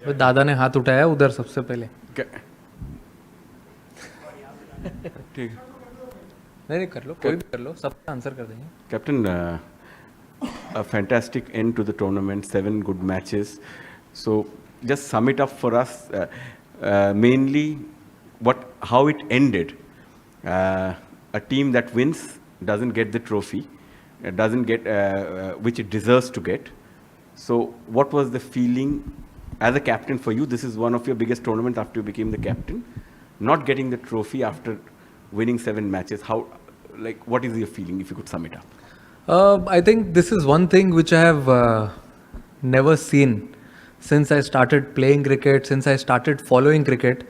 तो दादा ने हाथ उठाया उधर सबसे पहले. ठीक. नहीं कर लो, कोई भी कर लो, सबका आंसर कर देंगे. Captain, a fantastic end to the tournament, 7 good matches. So just sum it up for us, mainly how it ended. A team that wins doesn't get the trophy, doesn't get which it deserves to get. So what was the feeling as a captain for you? This is one of your biggest tournaments after you became the captain. Not getting the trophy after winning 7 matches. What is your feeling if you could sum it up? I think this is one thing which I have never seen since I started playing cricket, since I started following cricket,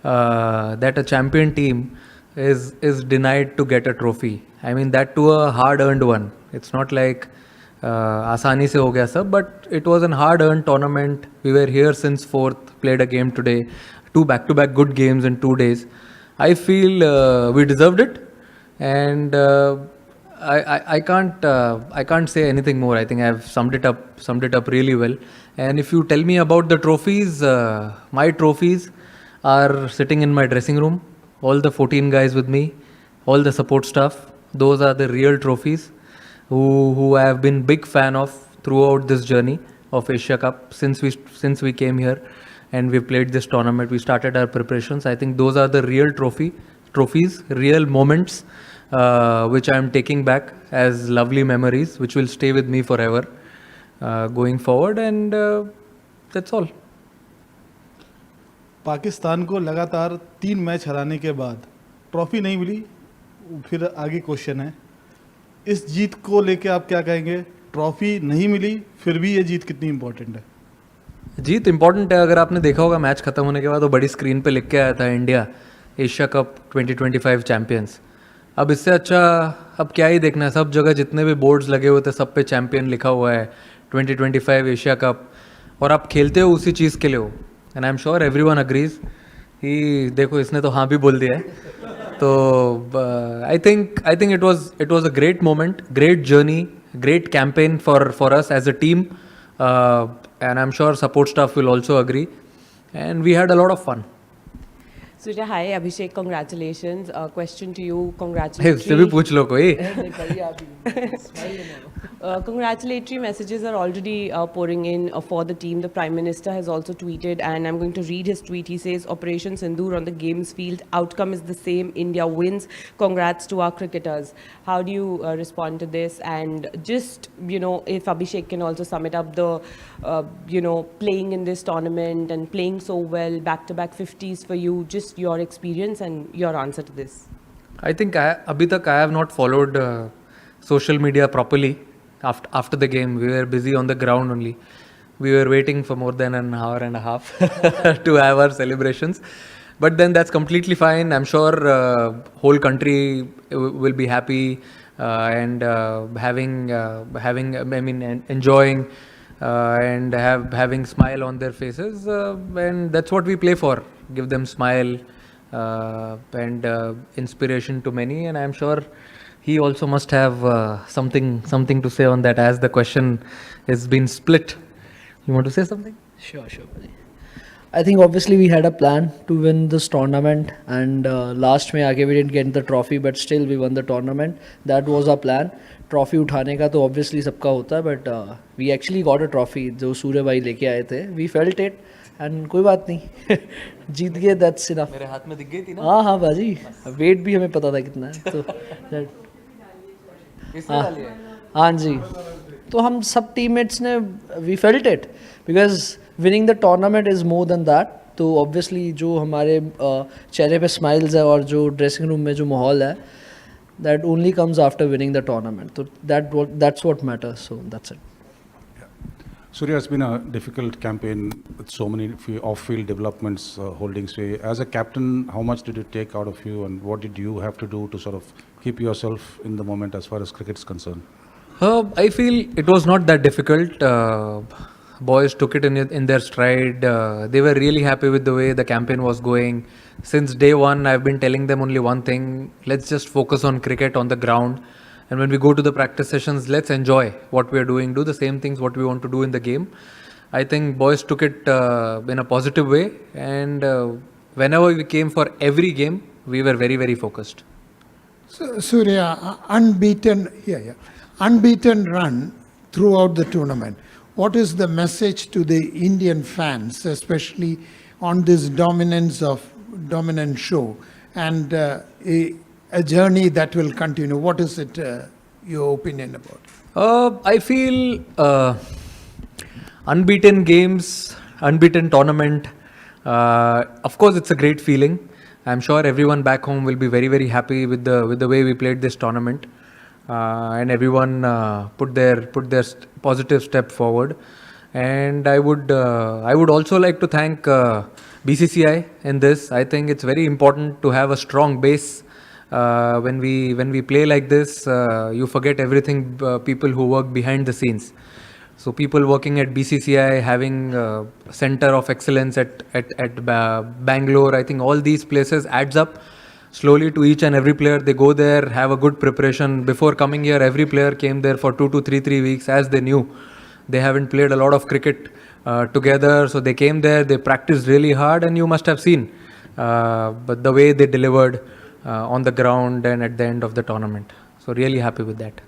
that a champion team is denied to get a trophy. I mean, that to a hard-earned one. It's not like आसानी से हो गया सब, but it was an hard-earned tournament. We were here since 4th, played a game today, 2 back-to-back good games in 2 days. I feel we deserved it, and I can't say anything more. I think I've summed it up really well. And if you tell me about the trophies, my trophies are sitting in my dressing room. All the 14 guys with me, all the support staff. Those are the real trophies who I have been big fan of throughout this journey of Asia Cup since we came here and we played this tournament. We started our preparations. I think those are the real trophies, real moments, which I am taking back as lovely memories, which will stay with me forever going forward. And that's all. Pakistan को लगातार 3 match हराने के बाद trophy नहीं मिली. फिर आगे question है, इस जीत को लेके आप क्या कहेंगे? ट्रॉफी नहीं मिली, फिर भी ये जीत कितनी इंपॉर्टेंट है? जीत इंपॉर्टेंट है. अगर आपने देखा होगा मैच खत्म होने के बाद वो बड़ी स्क्रीन पे लिख के आया था, इंडिया एशिया कप 2025 चैंपियंस. अब इससे अच्छा अब क्या ही देखना है. सब जगह जितने भी बोर्ड्स लगे हुए थे सब पे चैंपियन लिखा हुआ है, 2025 एशिया कप, और आप खेलते हो उसी चीज़ के लिए हो. And I am sure everyone agrees कि देखो इसने तो हाँ भी बोल दिया है. तो I think it was a great moment, great journey, great campaign for us as a team, and I am sure support staff will also agree, and we had a lot of fun. Surya, hi, Abhishek, congratulations. Question to you, उससे congratulatory. भी पूछ लो कोई. Congratulatory messages are already pouring in for the team. The Prime Minister has also tweeted, and I'm going to read his tweet. He says, Operation Sindoor on the games field. Outcome is the same. India wins. Congrats to our cricketers. How do you respond to this? And just, if Abhishek can also sum it up, the, playing in this tournament and playing so well, back-to-back 50s for you, just your experience and your answer to this. I think अभी तक I have not followed social media properly. After the game, we were busy on the ground only. We were waiting for more than an hour and a half to have our celebrations. But then that's completely fine. I'm sure whole country will be happy and enjoying and having smile on their faces. And that's what we play for. Give them smile and inspiration to many. And I'm sure he also must have something to say on that, as the question has been split. You want to say something? Sure. I think obviously we had a plan to win this tournament, and last में आगे we didn't get the trophy, but still we won the tournament. That was our plan. Trophy उठाने का तो obviously सबका होता है, but we actually got a trophy जो सूर्य भाई लेके आए थे. We felt it, and कोई बात नहीं, जीत गए. That's enough. मेरे हाथ में दिख गई थी ना. हाँ बाजी, वेट भी हमें पता था कितना है, तो हाँ जी. तो हम सब टीममेट्स ने we felt it, because winning the tournament is more than that. तो ऑब्वियसली जो हमारे चेहरे पे स्माइल्स है और जो ड्रेसिंग रूम में जो माहौल है, that only comes after winning the tournament. तो that's what matters. So that's it. Surya, it's been a difficult campaign with so many off-field developments holding sway. As a captain, how much did it take out of you, and what did you have to do to sort of keep yourself in the moment as far as cricket is concerned? I feel it was not that difficult. Boys took it in their stride. They were really happy with the way the campaign was going. Since day one, I've been telling them only one thing: let's just focus on cricket on the ground. And when we go to the practice sessions, let's enjoy what we are doing. Do the same things what we want to do in the game. I think boys took it in a positive way, and whenever we came for every game, we were very, very focused. So, Surya, unbeaten run throughout the tournament. What is the message to the Indian fans, especially on this dominant show and a journey that will continue? What is it, your opinion about? I feel unbeaten games, unbeaten tournament. Of course, it's a great feeling. I'm sure everyone back home will be very, very happy with the way we played this tournament, and everyone put their positive step forward. And I would also like to thank BCCI in this. I think it's very important to have a strong base. When we play like this, you forget everything. People who work behind the scenes. So people working at BCCI, having center of excellence at Bangalore, I think all these places adds up slowly to each and every player. They go there, have a good preparation. Before coming here, every player came there for 2 to 3 weeks, as they knew they haven't played a lot of cricket together. So they came there, they practiced really hard, and you must have seen but the way they delivered on the ground and at the end of the tournament. So really happy with that.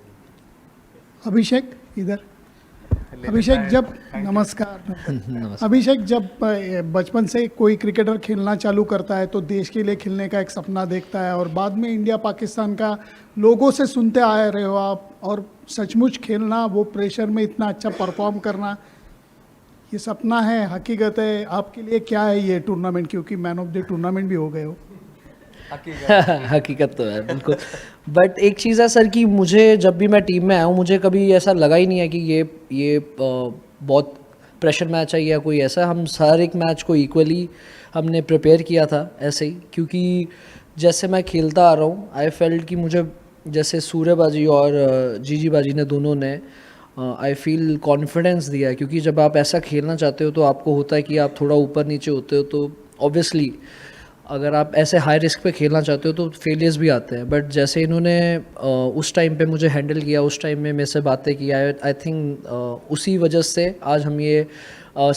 अभिषेक इधर अभिषेक जब नमस्कार अभिषेक जब बचपन से कोई cricketer खेलना चालू करता है तो देश के लिए खेलने का एक सपना देखता है और बाद में इंडिया पाकिस्तान का लोगों से सुनते आ रहे हो आप और सचमुच खेलना वो प्रेशर में इतना अच्छा परफॉर्म करना ये सपना है हकीकत है आपके लिए क्या है ये टूर्नामेंट क्योंकि मैन ऑफ द टूर्नामेंट भी हो गए हो हकीकत तो है बिल्कुल बट एक चीज़ है सर कि मुझे जब भी मैं टीम में आया हूँ मुझे कभी ऐसा लगा ही नहीं है कि ये बहुत प्रेशर मैच है या कोई ऐसा हम हर एक मैच को इक्वली हमने प्रिपेयर किया था ऐसे ही क्योंकि जैसे मैं खेलता आ रहा हूँ आई फेल्ट कि मुझे जैसे सूर्यबाजी और जीजी बाजी ने दोनों ने आई फील कॉन्फिडेंस दिया है क्योंकि जब आप ऐसा खेलना चाहते हो तो आपको होता है कि आप थोड़ा ऊपर नीचे होते हो तो ऑब्वियसली अगर आप ऐसे हाई रिस्क पे खेलना चाहते हो तो फेलियर्स भी आते हैं बट जैसे इन्होंने उस टाइम पे मुझे हैंडल किया उस टाइम में मेरे से बातें की आई थिंक उसी वजह से आज हम ये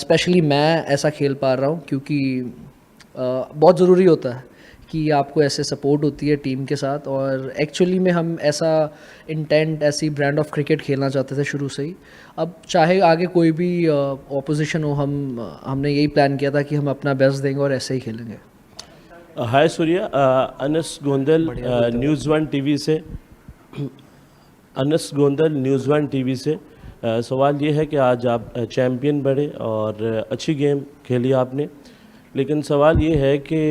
स्पेशली मैं ऐसा खेल पा रहा हूँ क्योंकि बहुत ज़रूरी होता है कि आपको ऐसे सपोर्ट होती है टीम के साथ और एक्चुअली में हम ऐसा इंटेंट ऐसी ब्रांड ऑफ क्रिकेट खेलना चाहते थे शुरू से ही अब चाहे आगे कोई भी ऑपोजिशन हो हमने यही प्लान किया था कि हम अपना बेस्ट देंगे और ऐसे ही खेलेंगे hi Surya Anas Gondal News One TV से Anas Gondal News One TV से सवाल ये है कि आज आप चैम्पियन बने और अच्छी गेम खेली आपने लेकिन सवाल ये है कि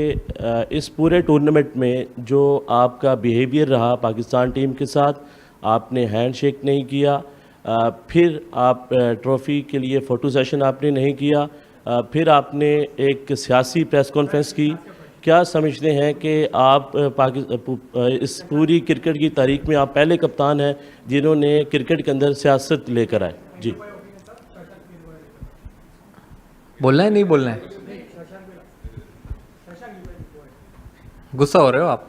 इस पूरे टूर्नामेंट में जो आपका बिहेवियर रहा पाकिस्तान टीम के साथ आपने हैंडशेक नहीं किया फिर आप ट्रॉफ़ी के लिए फ़ोटो सेशन आपने नहीं किया फिर आपने एक सियासी प्रेस कॉन्फ्रेंस की क्या समझते हैं कि आप इस पूरी क्रिकेट की तारीख में आप पहले कप्तान हैं जिन्होंने क्रिकेट के अंदर सियासत लेकर आए जी बोलना है नहीं बोलना है गुस्सा हो रहे हो आप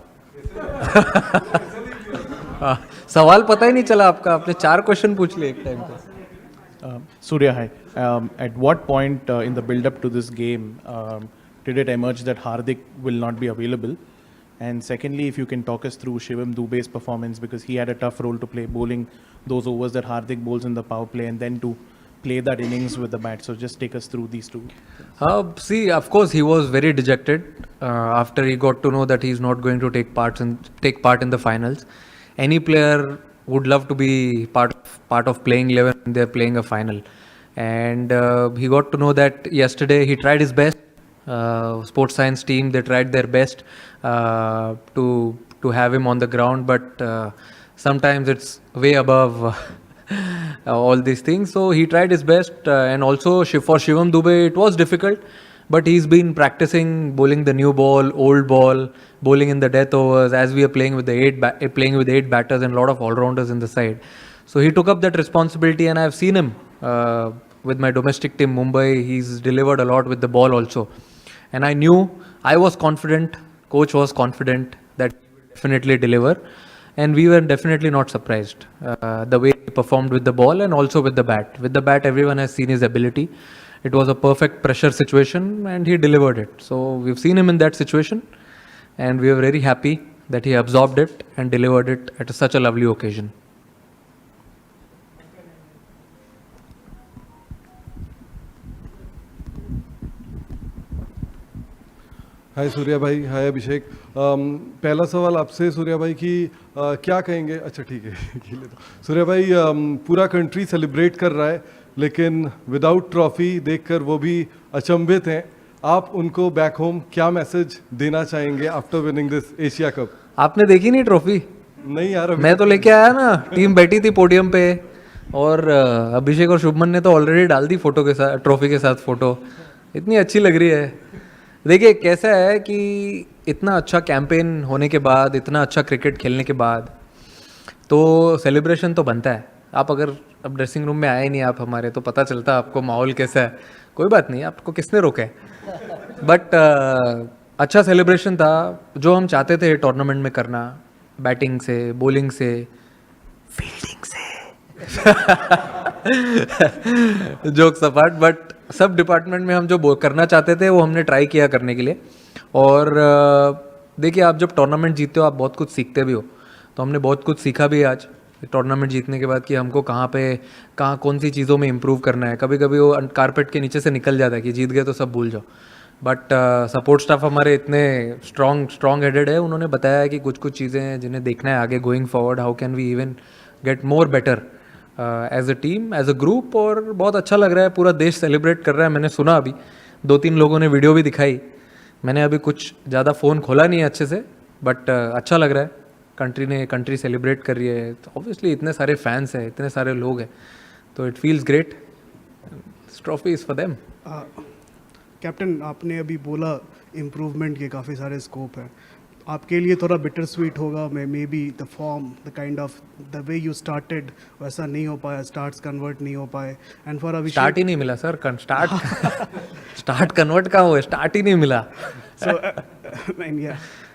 सवाल पता ही नहीं चला आपका आपने 4 क्वेश्चन पूछ लिए एक टाइम पे Surya, hi. At what point in the build-up to this game did it emerge that Hardik will not be available? And secondly, if you can talk us through Shivam Dube's performance because he had a tough role to play, bowling those overs that Hardik bowls in the power play and then to play that innings with the bat. So just take us through these two. See, of course, he was very dejected after he got to know that he's not going to take part in the finals. Any player would love to be part of playing 11 when they're playing a final. And he got to know that yesterday. He tried his best. Sports science team, they tried their best to have him on the ground, but sometimes it's way above all these things. So he tried his best, and also for Shivam Dube it was difficult, but he's been practicing bowling the new ball, old ball, bowling in the death overs as we are playing with the 8 batters and a lot of all-rounders in the side. So he took up that responsibility, and I've seen him with my domestic team Mumbai. He's delivered a lot with the ball also. And I was confident, coach was confident that he will definitely deliver. And we were definitely not surprised the way he performed with the ball and also with the bat. With the bat, everyone has seen his ability. It was a perfect pressure situation and he delivered it. So we've seen him in that situation and we are very happy that he absorbed it and delivered it at such a lovely occasion. हाय सूर्या भाई, हाय अभिषेक। पहला सवाल आपसे सूर्या भाई कि क्या कहेंगे, अच्छा ठीक है खेल लेता हूं। सूर्या भाई, पूरा कंट्री सेलिब्रेट कर रहा है लेकिन विदाउट ट्रॉफी देखकर वो भी अचंभित हैं। आप उनको बैक होम क्या मैसेज देना चाहेंगे after winning this Asia cup? आपने देखी नहीं ट्रॉफी? नहीं यार, मैं तो लेके आया ना, टीम बैठी थी पोडियम पे और अभिषेक और शुभमन ने तो ऑलरेडी डाल दी फोटो के साथ, ट्रॉफी के साथ फोटो। इतनी अच्छी लग रही है। देखिए कैसा है कि इतना अच्छा कैंपेन होने के बाद, इतना अच्छा क्रिकेट खेलने के बाद तो सेलिब्रेशन तो बनता है। आप अगर अब ड्रेसिंग रूम में आए नहीं आप हमारे, तो पता चलता आपको माहौल कैसा है। कोई बात नहीं, आपको किसने रोका है, बट अच्छा सेलिब्रेशन था जो हम चाहते थे टूर्नामेंट में करना, बैटिंग से, बॉलिंग से, फील्डिंग से जोक्स अपार्ट, बट सब डिपार्टमेंट में हम जो करना चाहते थे वो हमने ट्राई किया करने के लिए। और देखिए आप जब टूर्नामेंट जीतते हो आप बहुत कुछ सीखते भी हो, तो हमने बहुत कुछ सीखा भी आज टूर्नामेंट जीतने के बाद कि हमको कहाँ कौन सी चीज़ों में इम्प्रूव करना है। कभी कभी वो कारपेट के नीचे से निकल जाता है कि जीत गए तो सब भूल जाओ, बट सपोर्ट स्टाफ हमारे इतने स्ट्रॉन्ग हेडेड है, उन्होंने बताया है कि कुछ चीज़ें हैं जिन्हें देखना है आगे going forward, how can we even get more better as a team, as a group. और बहुत अच्छा लग रहा है, पूरा देश सेलिब्रेट कर रहा है। मैंने सुना अभी 2-3 लोगों ने वीडियो भी दिखाई, मैंने अभी कुछ ज़्यादा फ़ोन खोला नहीं है अच्छे से, बट अच्छा लग रहा है। कंट्री सेलिब्रेट कर रही है, तो ऑब्वियसली इतने सारे फैंस हैं, इतने सारे लोग हैं, तो it feels great. Trophy is for them. Captain, आपने अभी बोला इम्प्रूवमेंट के काफ़ी सारे स्कोप हैं, आपके लिए थोड़ा बिटर स्वीट होगा may be the form, the kind of the way you started वैसा नहीं हो पाया, स्टार्ट्स कन्वर्ट नहीं हो पाए, एंड फॉर अभिषेक स्टार्ट ही नहीं मिला सर, स्टार्ट कन्वर्ट का हुआ, स्टार्ट ही नहीं मिला। so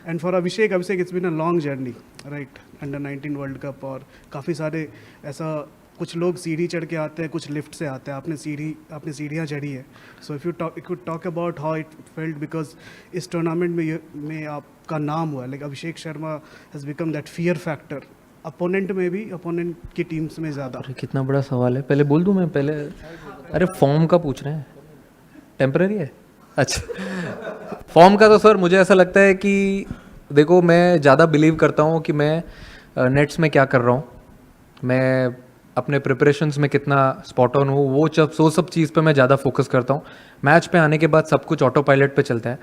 and for Abhishek it's been a long journey, right? Under 19 world cup, और काफ़ी सारे ऐसा कुछ लोग सीढ़ी चढ़ के आते हैं, कुछ लिफ्ट से आते हैं, आपने सीढ़ियाँ चढ़ी है। So if you talk about how it felt, because इस टूर्नामेंट में आपका नाम हुआ, like Abhishek Sharma has become that fear factor, opponent में भी, अपोनेंट की टीम्स में ज़्यादा। अरे कितना बड़ा सवाल है, पहले बोल दूँ मैं पहले? अरे फॉर्म का पूछ रहे हैं, टेम्पररी है? अच्छा फॉर्म का तो सर मुझे ऐसा लगता है कि देखो, मैं ज़्यादा बिलीव करता हूँ कि मैं नेट्स में क्या कर रहा हूँ, मैं अपने प्रिपरेशंस में कितना स्पॉट ऑन हूँ, वो सब चीज़ पे मैं ज़्यादा फोकस करता हूँ। मैच पे आने के बाद सब कुछ ऑटो पायलट पे चलता है।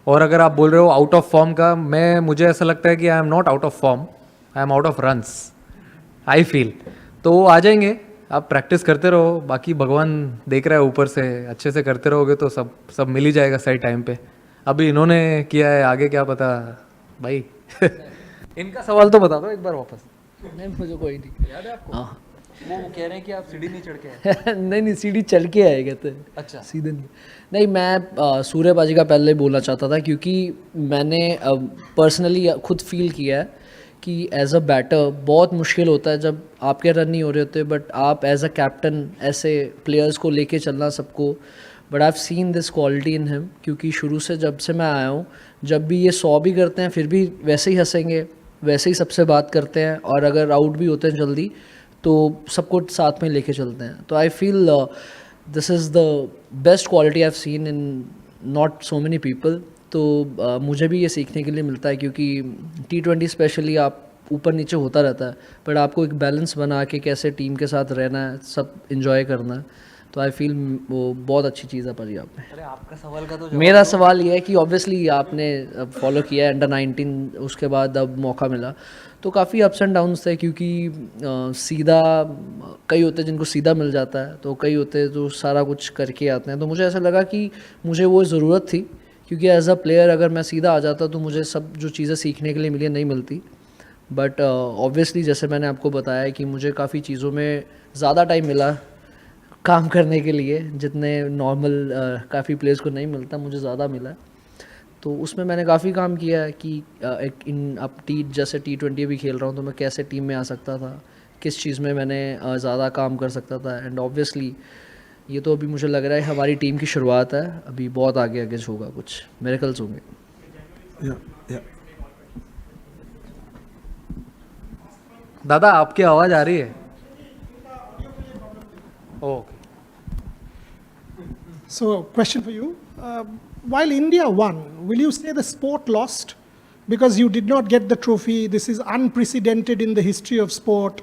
और अगर आप बोल रहे हो आउट ऑफ फॉर्म का, मुझे ऐसा लगता है कि I am not out of form, I am out of runs, I feel. तो वो आ जाएंगे, आप प्रैक्टिस करते रहो, बाकी भगवान देख रहा है ऊपर से, अच्छे से करते रहोगे तो सब मिल ही जाएगा सही टाइम पे। अभी इन्होंने किया है, आगे क्या पता भाई। इनका सवाल तो बता दो एक बार वापस। नहीं मुझे कोई नहीं याद है आपको? हाँ, वो कह रहे हैं कि आप सीढ़ी नहीं चढ़ के आए। नहीं सीढ़ी चल के आए कहते हैं। अच्छा, सीधे नहीं मैं सूर्यबाजी का पहले बोलना चाहता था, क्योंकि मैंने पर्सनली खुद फील किया है कि एज अ बैटर बहुत मुश्किल होता है जब आपके रन नहीं हो रहे होते, बट आप एज अ कैप्टन ऐसे प्लेयर्स को लेके चलना सबको। But I have seen this quality in him, क्योंकि शुरू से जब से मैं आया हूँ, जब भी ये 100 भी करते हैं फिर भी वैसे ही हंसेंगे, वैसे ही सबसे बात करते हैं, और अगर आउट भी होते हैं जल्दी तो सबको साथ में लेके चलते हैं। तो I feel this is the best quality I have seen in not so many people. तो मुझे भी ये सीखने के लिए मिलता है, क्योंकि T20 स्पेशली आप ऊपर नीचे होता रहता है, बट आपको एक बैलेंस बना के कैसे टीम के साथ रहना है, सब इन्जॉय करना है। तो आई फील वो बहुत अच्छी चीज़ है परी आप में। अरे आपका सवाल का तो मेरा सवाल ये है कि ऑब्वियसली आपने फॉलो किया है अंडर 19, उसके बाद अब मौका मिला, तो काफ़ी अप्स एंड डाउन्स थे, क्योंकि सीधा कई होते हैं जिनको सीधा मिल जाता है, तो कई होते हैं जो सारा कुछ करके आते हैं। तो मुझे ऐसा लगा कि मुझे वो ज़रूरत थी, क्योंकि एज अ प्लेयर अगर मैं सीधा आ जाता तो मुझे सब जो चीज़ें सीखने के लिए मिली नहीं मिलती। बट ऑब्वियसली जैसे मैंने आपको बताया कि मुझे काफ़ी चीज़ों में ज़्यादा टाइम मिला काम करने के लिए, जितने नॉर्मल काफ़ी प्लेयर्स को नहीं मिलता, मुझे ज़्यादा मिला। तो उसमें मैंने काफ़ी काम किया है कि एक अब जैसे T20 भी खेल रहा हूँ, तो मैं कैसे टीम में आ सकता था, किस चीज़ में मैंने ज़्यादा काम कर सकता था। एंड ऑब्वियसली ये तो अभी मुझे लग रहा है हमारी टीम की शुरुआत है, अभी बहुत आगे आगे होगा, कुछ मिरेकल्स होंगे. दादा आपकी आवाज़ आ रही है? Okay. So, question for you. While India won, will you say the sport lost? Because you did not get the trophy. This is unprecedented in the history of sport.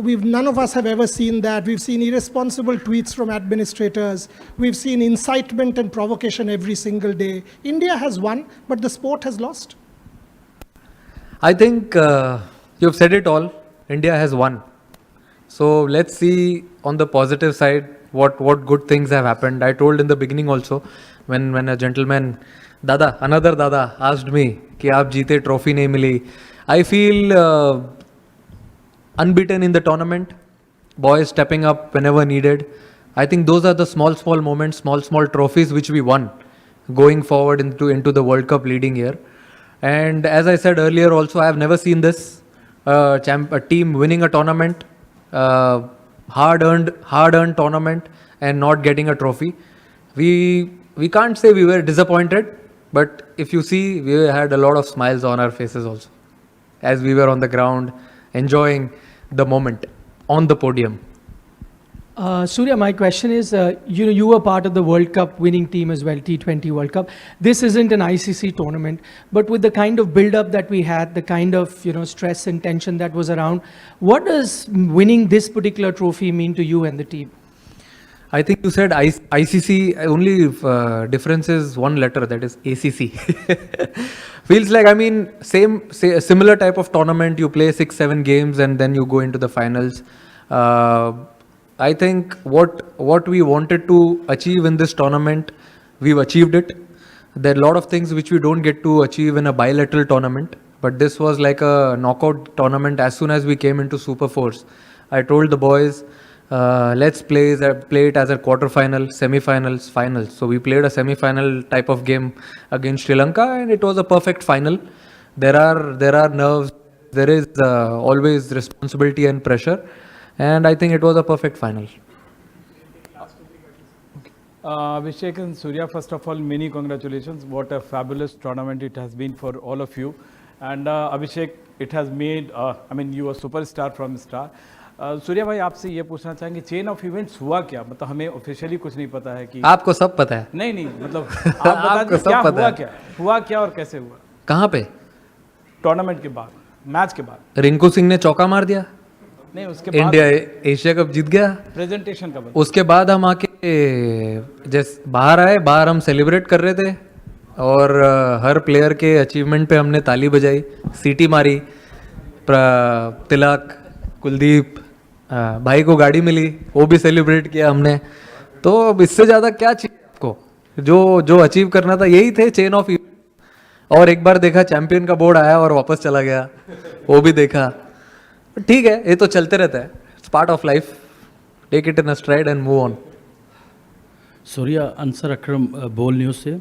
None of us have ever seen that. We've seen irresponsible tweets from administrators. We've seen incitement and provocation every single day. India has won, but the sport has lost. I think you've said it all. India has won. So let's see on the positive side what good things have happened. I told in the beginning also when a gentleman, another Dada asked me कि आप जीते trophy नहीं मिली. I feel unbeaten in the tournament. Boys stepping up whenever needed. I think those are the small moments, small trophies which we won going forward into the World Cup leading year. And as I said earlier also, I have never seen this a team winning a tournament, hard-earned tournament and not getting a trophy. We can't say we were disappointed, but if you see, we had a lot of smiles on our faces also as we were on the ground enjoying the moment on the podium. Surya, my question is, you were part of the World Cup winning team as well, T20 World Cup. This isn't an ICC tournament, but with the kind of build-up that we had, the kind of stress and tension that was around, what does winning this particular trophy mean to you and the team? I think you said ICC, only difference is one letter, that is ACC. Feels like, similar type of tournament, you play 6-7 games and then you go into the finals. I think what we wanted to achieve in this tournament, we've achieved it. There are a lot of things which we don't get to achieve in a bilateral tournament, but this was like a knockout tournament. As soon as we came into Super Force, I told the boys, let's play it as a quarter-final, semi-finals, finals. So we played a semi-final type of game against Sri Lanka and it was a perfect final. There are nerves, there is always responsibility and pressure. And I think it was a perfect final. Abhishek and Surya, first of all, many congratulations. What a fabulous tournament it has been for all of you. And Abhishek, it has made, you are superstar from star. Surya भाई आपसे ये पूछना चाहेंगे chain of events हुआ क्या, मतलब हमें officially कुछ नहीं पता है कि आपको सब पता है? नहीं मतलब आप बता दीजिए हुआ क्या और कैसे हुआ? कहाँ पे? टूर्नामेंट के बाद, मैच के बाद रिंकू सिंह ने चौका मार दिया, नहीं उसके बाद इंडिया एशिया कप जीत गया, प्रेजेंटेशन का उसके बाद हम आके जैसे बाहर हम सेलिब्रेट कर रहे थे और हर प्लेयर के अचीवमेंट पे हमने ताली बजाई, सीटी मारी, तिलक, कुलदीप, भाई को गाड़ी मिली, वो भी सेलिब्रेट किया हमने. तो अब इससे ज़्यादा क्या चाहिए आपको? जो अचीव करना था यही थे चेन ऑफ इवेंट. और एक बार देखा चैंपियन का बोर्ड आया और वापस चला गया, वो भी देखा. ठीक है, ये तो चलते रहता है, it's part of life. Take it in a stride and move on. Surya, Ansar Akram, Bol News से.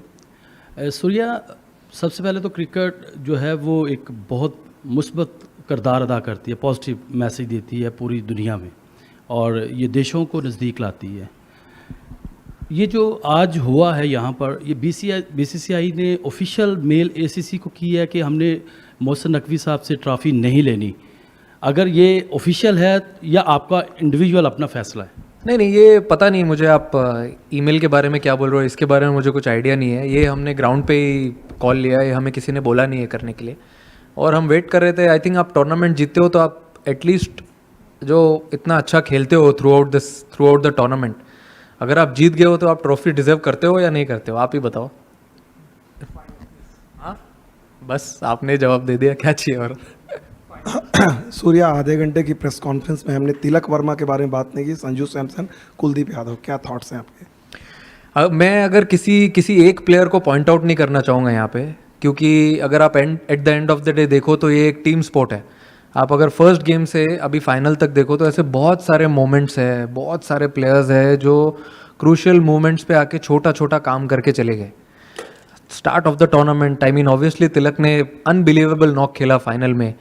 सूर्या, सबसे पहले तो क्रिकेट जो है वो एक बहुत मुस्बत किरदार अदा करती है, पॉजिटिव मैसेज देती है पूरी दुनिया में और ये देशों को नज़दीक लाती है. ये जो आज हुआ है यहाँ पर, ये BCCI ने ऑफिशियल मेल ACC को की है कि हमने मोहसिन नकवी साहब से ट्रॉफ़ी नहीं लेनी. अगर ये ऑफिशियल है या आपका इंडिविजुअल अपना फैसला है? नहीं, ये पता नहीं मुझे. आप ईमेल के बारे में क्या बोल रहे हो, इसके बारे में मुझे कुछ आइडिया नहीं है. ये हमने ग्राउंड पे ही कॉल लिया है, हमें किसी ने बोला नहीं है करने के लिए और हम वेट कर रहे थे. आई थिंक आप टूर्नामेंट जीतते हो तो आप एटलीस्ट जो इतना अच्छा खेलते हो थ्रू आउट द टूर्नामेंट, अगर आप जीत गए हो तो आप ट्रॉफी डिजर्व करते हो या नहीं करते हो, आप ही बताओ. हाँ, बस आपने जवाब दे दिया, क्या चाहिए और. सूर्या, आधे घंटे की प्रेस कॉन्फ्रेंस में हमने तिलक वर्मा के बारे में बात नहीं की, संजू सैमसन, कुलदीप यादव, क्या थॉट्स हैं आपके? मैं अगर किसी एक प्लेयर को पॉइंट आउट नहीं करना चाहूँगा यहाँ पे, क्योंकि अगर आप at the end of the day देखो तो ये एक टीम स्पोर्ट है. आप अगर फर्स्ट गेम से अभी फाइनल तक देखो तो ऐसे बहुत सारे मोमेंट्स है, बहुत सारे प्लेयर्स है जो क्रूशियल मोमेंट्स पे आके छोटा काम करके चले गए. Start of the tournament, obviously Tilak ने अनबिलीवेबल नॉक खेला फाइनल में.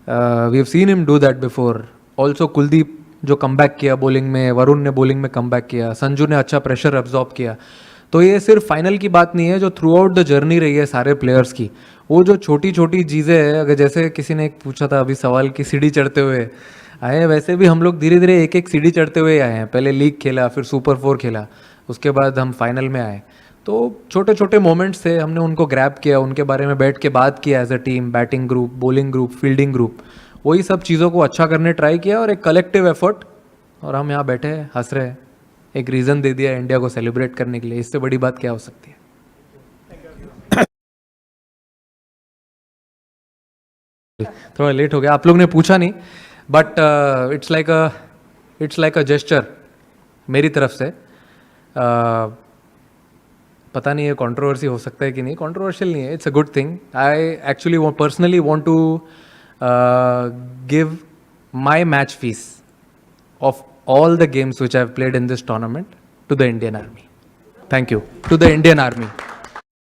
We have seen him do that before. Also Kuldeep जो कमबैक किया बॉलिंग में, वरुण ने बॉलिंग में कमबैक किया, संजू ने अच्छा प्रेशर एब्जॉर्ब किया। तो ये सिर्फ फाइनल की बात नहीं है, जो थ्रू आउट द जर्नी रही है सारे प्लेयर्स की, वो जो छोटी छोटी चीज़ें हैं, अगर जैसे किसी ने एक पूछा था अभी सवाल की सीढ़ी चढ़ते हुए आए हैं, वैसे भी हम लोग धीरे धीरे एक एक सीढ़ी चढ़ते हुए आए हैं। पहले लीग खेला, फिर सुपर 4 खेला, उसके बाद हम फाइनल में आए। तो छोटे छोटे मोमेंट्स थे, हमने उनको ग्रैब किया, उनके बारे में बैठ के बात किया as a team, batting group, bowling group, fielding group, वही सब चीज़ों को अच्छा करने ट्राई किया और एक कलेक्टिव एफर्ट, और हम यहाँ बैठे हैं हंस रहे हैं, एक रीज़न दे दिया इंडिया को सेलिब्रेट करने के लिए। इससे बड़ी बात क्या हो सकती है? थोड़ा लेट हो गया, आप लोग ने पूछा नहीं, but it's like a gesture मेरी तरफ से। पता नहीं है कंट्रोवर्सी हो सकता है कि नहीं, कंट्रोवर्शियल नहीं है, it's a good thing. I actually personally want to give my match fees of all the games which I have played in this tournament to the Indian Army. Thank you to the Indian Army.